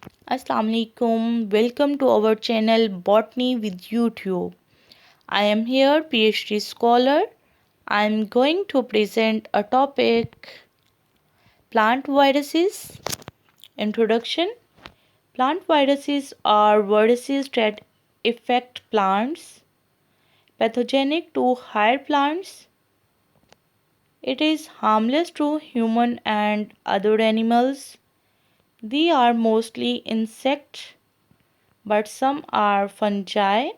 Assalamu alaikum. Welcome to our channel Botany with YouTube. I am here PhD scholar. I am going to present a topic plant viruses. Introduction. Plant viruses are viruses that affect plants, pathogenic to higher plants. It is harmless to human and other animals. They are mostly insects, but some are fungi.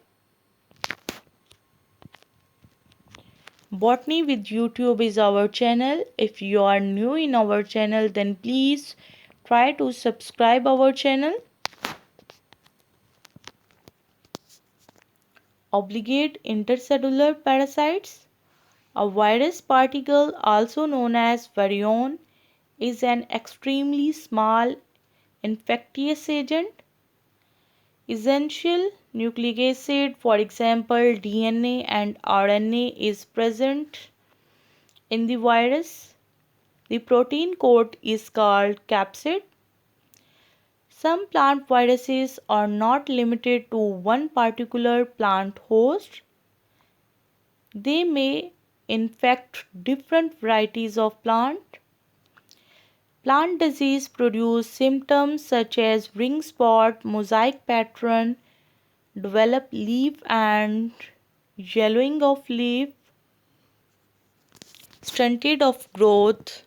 Botany with YouTube is our channel. If you are new in our channel, then please try to subscribe our channel. Obligate intercellular parasites. A virus particle, also known as virion, is an extremely small infectious agent. Essential nucleic acid, for example DNA and RNA, is present in the virus. The protein coat is called capsid. Some plant viruses are not limited to one particular plant host. They may infect different varieties of plant. Plant disease produce symptoms such as ring spot, mosaic pattern, develop leaf and yellowing of leaf, stunted of growth.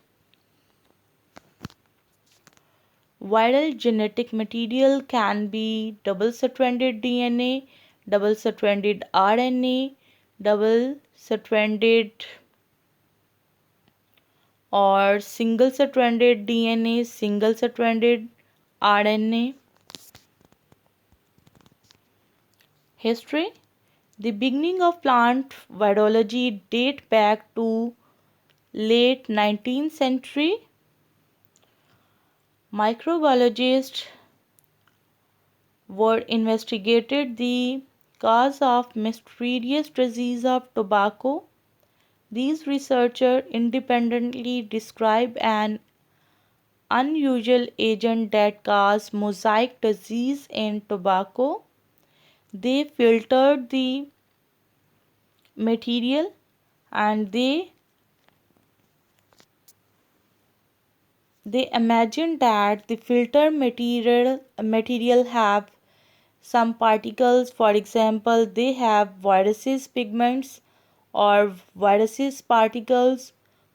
Viral genetic material can be double-stranded DNA, double-stranded RNA, double-stranded or single-stranded DNA, single-stranded RNA. History. The beginning of plant virology date back to late 19th century. Microbiologists were investigated the cause of mysterious disease of tobacco. These researchers independently described an unusual agent that caused mosaic disease in tobacco. They filtered the material and they imagined that the filter material have some particles. For example, they have viruses pigments or viruses particles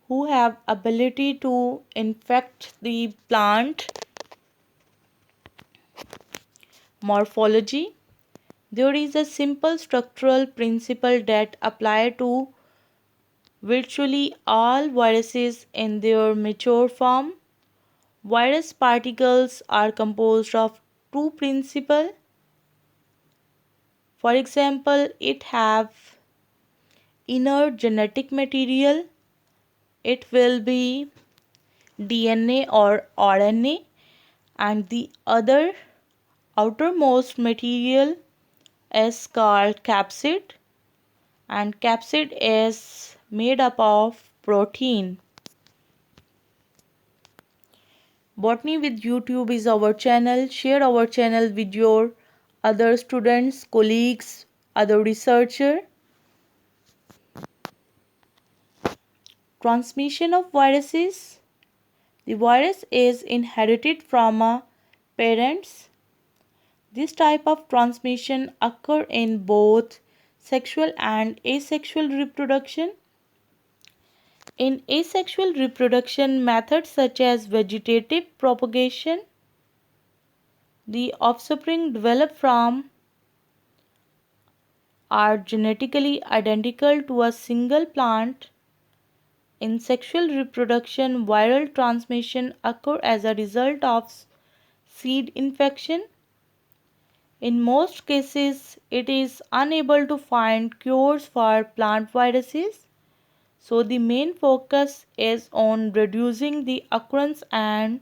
who have ability to infect the plant. Morphology. There is a simple structural principle that apply to virtually all viruses in their mature form. Virus particles are composed of two principles. For example, it have inner genetic material. It will be DNA or RNA, and the other outermost material is called capsid, and capsid is made up of protein. Botany with YouTube is our channel. Share our channel with your other students, colleagues, other researchers. Transmission of viruses. The virus is inherited from parents. This type of transmission occurs in both sexual and asexual reproduction. In asexual reproduction, methods such as vegetative propagation, the offspring developed from are genetically identical to a single plant. In sexual reproduction, viral transmission occurs as a result of seed infection. In most cases, it is unable to find cures for plant viruses, so the main focus is on reducing the occurrence and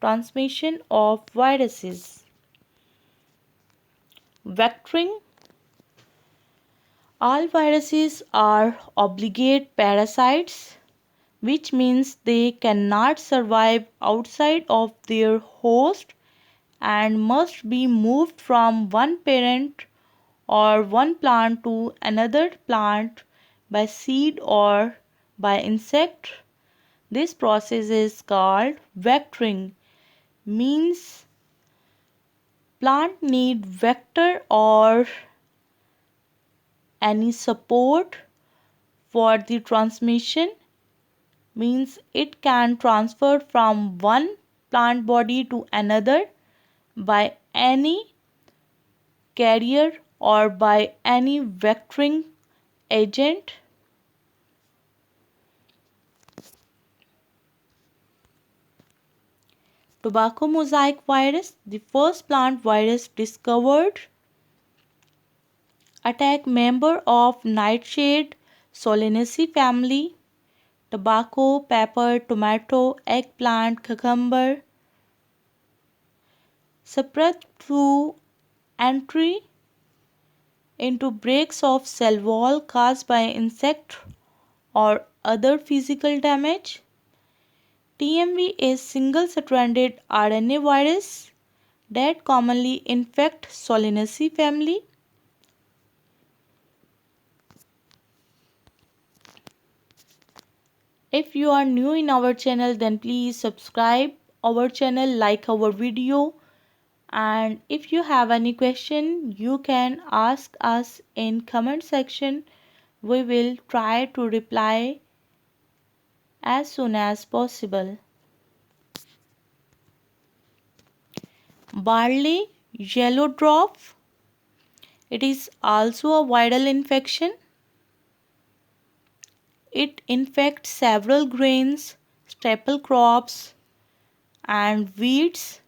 transmission of viruses. Vectoring. All viruses are obligate parasites, which means they cannot survive outside of their host and must be moved from one parent or one plant to another plant by seed or by insect. This process is called vectoring. Means plant need vector or any support for the transmission. Means it can transfer from one plant body to another by any carrier or by any vectoring agent. Tobacco mosaic virus, the first plant virus discovered, attack member of nightshade Solanaceae family, tobacco, pepper, tomato, eggplant, cucumber, spread through entry into breaks of cell wall caused by insect or other physical damage. TMV is single-stranded RNA virus that commonly infect Solanaceae family. If you are new in our channel, then please subscribe our channel, like our video, and if you have any question, you can ask us in comment section. We will try to reply as soon as possible. Barley yellow dwarf. It is also a viral infection. It infects several grains, staple crops, and weeds.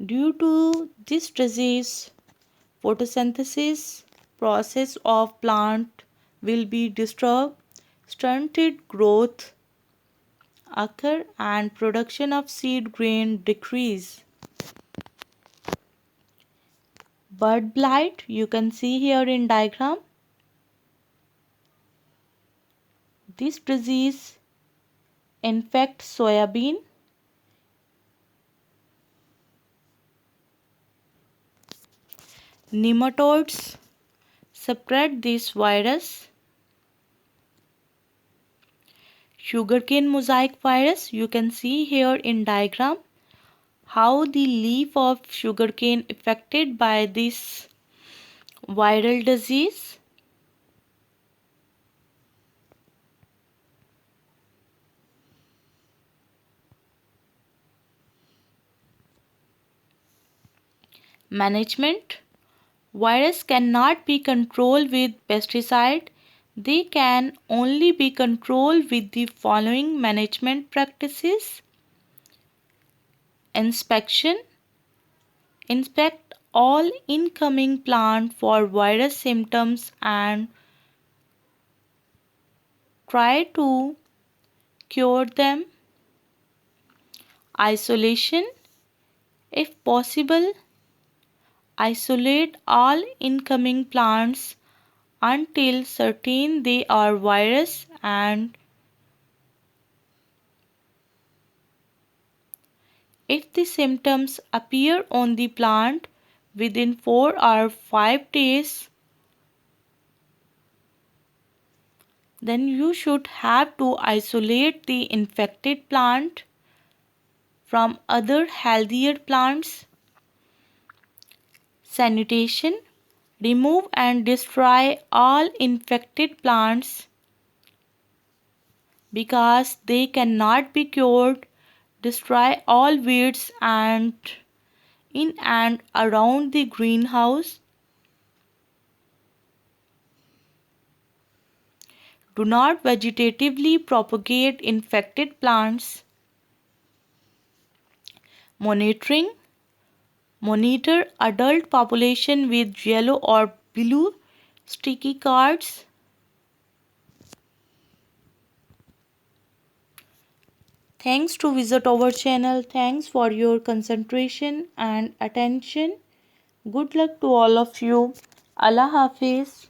Due to this disease, photosynthesis process of plant will be disturbed, stunted growth occur, and production of seed grain decrease. Bird blight, you can see here in diagram. This disease infects soybean. Nematodes spread this virus. Sugarcane mosaic virus, you can see here in diagram how the leaf of sugarcane affected by this viral disease. Management. Virus cannot be controlled with pesticide. They can only be controlled with the following management practices. Inspection. Inspect all incoming plant for virus symptoms and try to cure them. Isolation. If possible, isolate all incoming plants until certain they are virus, and if the symptoms appear on the plant within 4 or 5 days, then you should have to isolate the infected plant from other healthier plants. Sanitation. Remove and destroy all infected plants because they cannot be cured. Destroy all weeds and in and around the greenhouse. Do not vegetatively propagate infected plants. Monitoring. Monitor adult population with yellow or blue sticky cards. Thanks to visit our channel. Thanks for your concentration and attention. Good luck to all of you. Allah Hafiz.